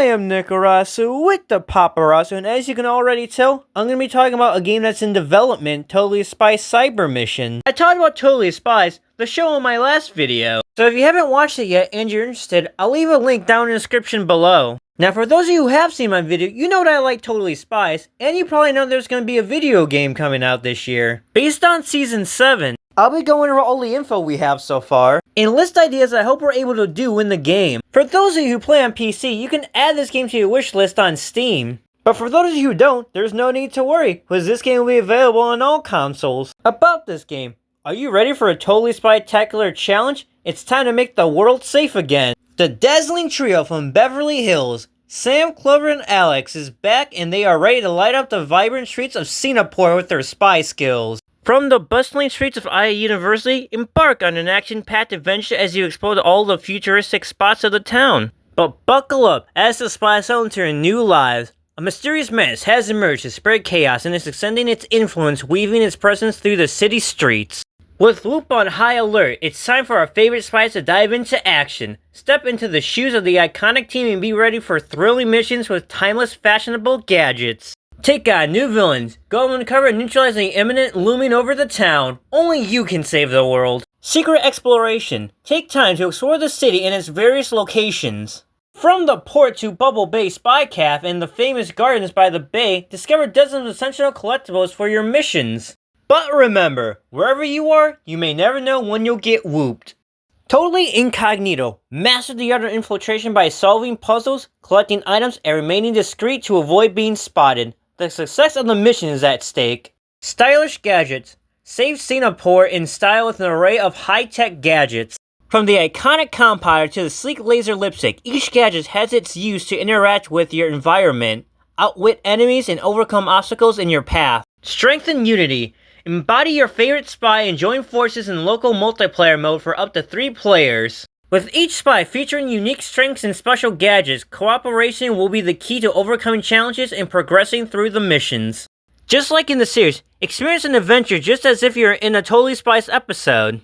I am Nikarasu with the Paparazzo, and as you can already tell, I'm going to be talking about a game that's in development, Totally Spies Cyber Mission. I talked about Totally Spies, the show in my last video, so if you haven't watched it yet and you're interested, I'll leave a link down in the description below. Now for those of you who have seen my video, you know that I like Totally Spies, and you probably know there's going to be a video game coming out this year, based on Season 7. I'll be going over all the info we have so far, and list ideas I hope we're able to do in the game. For those of you who play on PC, you can add this game to your wish list on Steam. But for those of you who don't, there's no need to worry, because this game will be available on all consoles. About this game, are you ready for a Totally Spectacular challenge? It's time to make the world safe again. The dazzling trio from Beverly Hills, Sam, Clover, and Alex, is back, and they are ready to light up the vibrant streets of Singapore with their spy skills. From the bustling streets of IA University, embark on an action-packed adventure as you explore all the futuristic spots of the town. But buckle up, as the spies enter new lives. A mysterious menace has emerged to spread chaos and is extending its influence, weaving its presence through the city streets. With Whoop on high alert, it's time for our favorite spies to dive into action. Step into the shoes of the iconic team and be ready for thrilling missions with timeless, fashionable gadgets. Take on new villains, go uncover and neutralize the imminent looming over the town. Only you can save the world. Secret exploration. Take time to explore the city and its various locations. From the port to Bubble Bay Spy Cafe and the famous gardens by the bay, discover dozens of essential collectibles for your missions. But remember, wherever you are, you may never know when you'll get whooped. Totally incognito. Master the art of infiltration by solving puzzles, collecting items, and remaining discreet to avoid being spotted. The success of the mission is at stake. Stylish gadgets. Save Singapore in style with an array of high-tech gadgets. From the iconic compiler to the sleek laser lipstick, each gadget has its use to interact with your environment, outwit enemies, and overcome obstacles in your path. Strengthen unity. Embody your favorite spy and join forces in local multiplayer mode for up to 3 players. With each spy featuring unique strengths and special gadgets, cooperation will be the key to overcoming challenges and progressing through the missions. Just like in the series, experience an adventure just as if you're in a Totally Spies episode.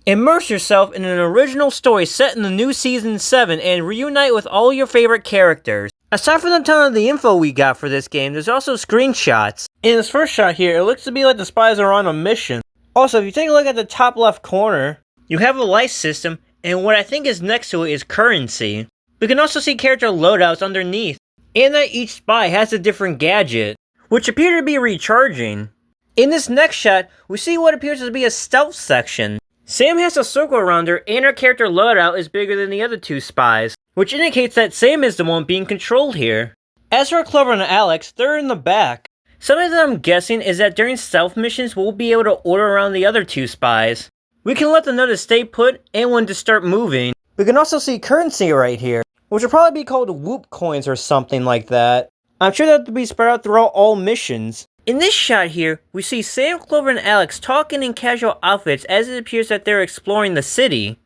Immerse yourself in an original story set in the new Season 7 and reunite with all your favorite characters. Aside from the ton of the info we got for this game, there's also screenshots. In this first shot here, it looks to be like the spies are on a mission. Also, if you take a look at the top left corner, you have a life system, and what I think is next to it is currency. We can also see character loadouts underneath, and that each spy has a different gadget, which appear to be recharging. In this next shot, we see what appears to be a stealth section. Sam has a circle around her, and her character loadout is bigger than the other 2 spies, which indicates that Sam is the one being controlled here. As for Clover and Alex, they're in the back. Something that I'm guessing is that during stealth missions, we'll be able to order around the other 2 spies. We can let them know to stay put and when to start moving. We can also see currency right here, which will probably be called Whoop coins or something like that. I'm sure that will be spread out throughout all missions. In this shot here, we see Sam, Clover, and Alex talking in casual outfits as it appears that they're exploring the city,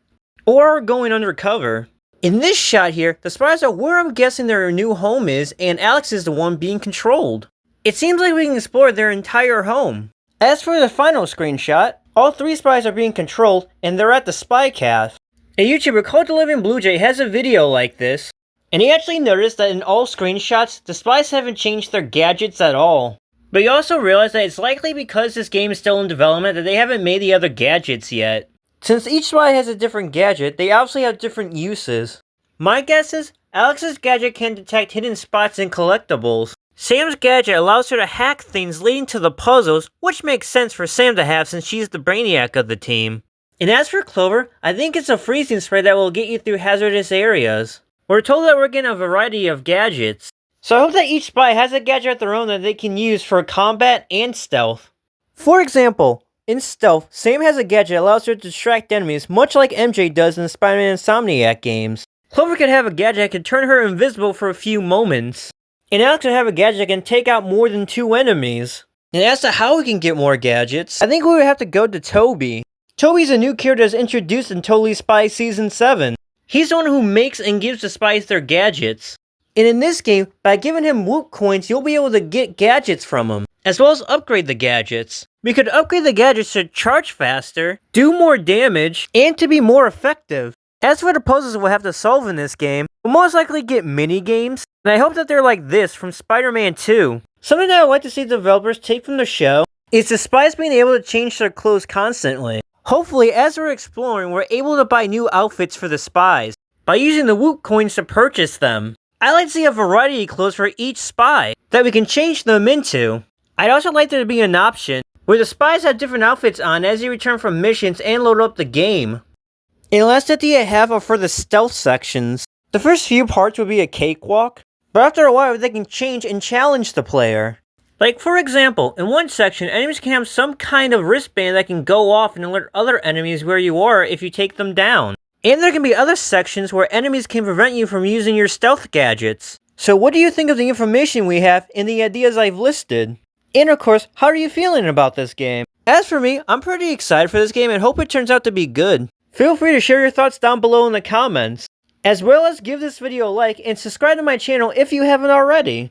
or going undercover. In this shot here, the spies are where I'm guessing their new home is, and Alex is the one being controlled. It seems like we can explore their entire home. As for the final screenshot, all 3 spies are being controlled, and they're at the spy cafe. A YouTuber called The Living Blue Jay has a video like this, and he actually noticed that in all screenshots, the spies haven't changed their gadgets at all. But he also realized that it's likely because this game is still in development that they haven't made the other gadgets yet. Since each spy has a different gadget, they obviously have different uses. My guess is, Alex's gadget can detect hidden spots and collectibles. Sam's gadget allows her to hack things leading to the puzzles, which makes sense for Sam to have since she's the brainiac of the team. And as for Clover, I think it's a freezing spray that will get you through hazardous areas. We're told that we're getting a variety of gadgets. So I hope that each spy has a gadget of their own that they can use for combat and stealth. For example, in stealth, Sam has a gadget that allows her to distract enemies, much like MJ does in the Spider-Man Insomniac games. Clover could have a gadget that can turn her invisible for a few moments. And Alex would have a gadget that can take out more than 2 enemies. And as to how we can get more gadgets, I think we would have to go to Toby. Toby's a new character that's introduced in Totally Spies Season 7. He's the one who makes and gives the spies their gadgets. And in this game, by giving him Whoop coins, you'll be able to get gadgets from him, as well as upgrade the gadgets. We could upgrade the gadgets to charge faster, do more damage, and to be more effective. As for the puzzles we'll have to solve in this game, We'll most likely get mini games, and I hope that they're like this from Spider-Man 2. Something that I'd like to see developers take from the show is the spies being able to change their clothes constantly. Hopefully, as we're exploring, we're able to buy new outfits for the spies by using the Woot coins to purchase them. I'd like to see a variety of clothes for each spy that we can change them into. I'd also like there to be an option where the spies have different outfits on as they return from missions and load up the game. And last idea I have are for the stealth sections. The first few parts would be a cakewalk, but after a while they can change and challenge the player. Like for example, in one section, enemies can have some kind of wristband that can go off and alert other enemies where you are if you take them down. And there can be other sections where enemies can prevent you from using your stealth gadgets. So what do you think of the information we have and the ideas I've listed? And of course, how are you feeling about this game? As for me, I'm pretty excited for this game and hope it turns out to be good. Feel free to share your thoughts down below in the comments, as well as give this video a like and subscribe to my channel if you haven't already.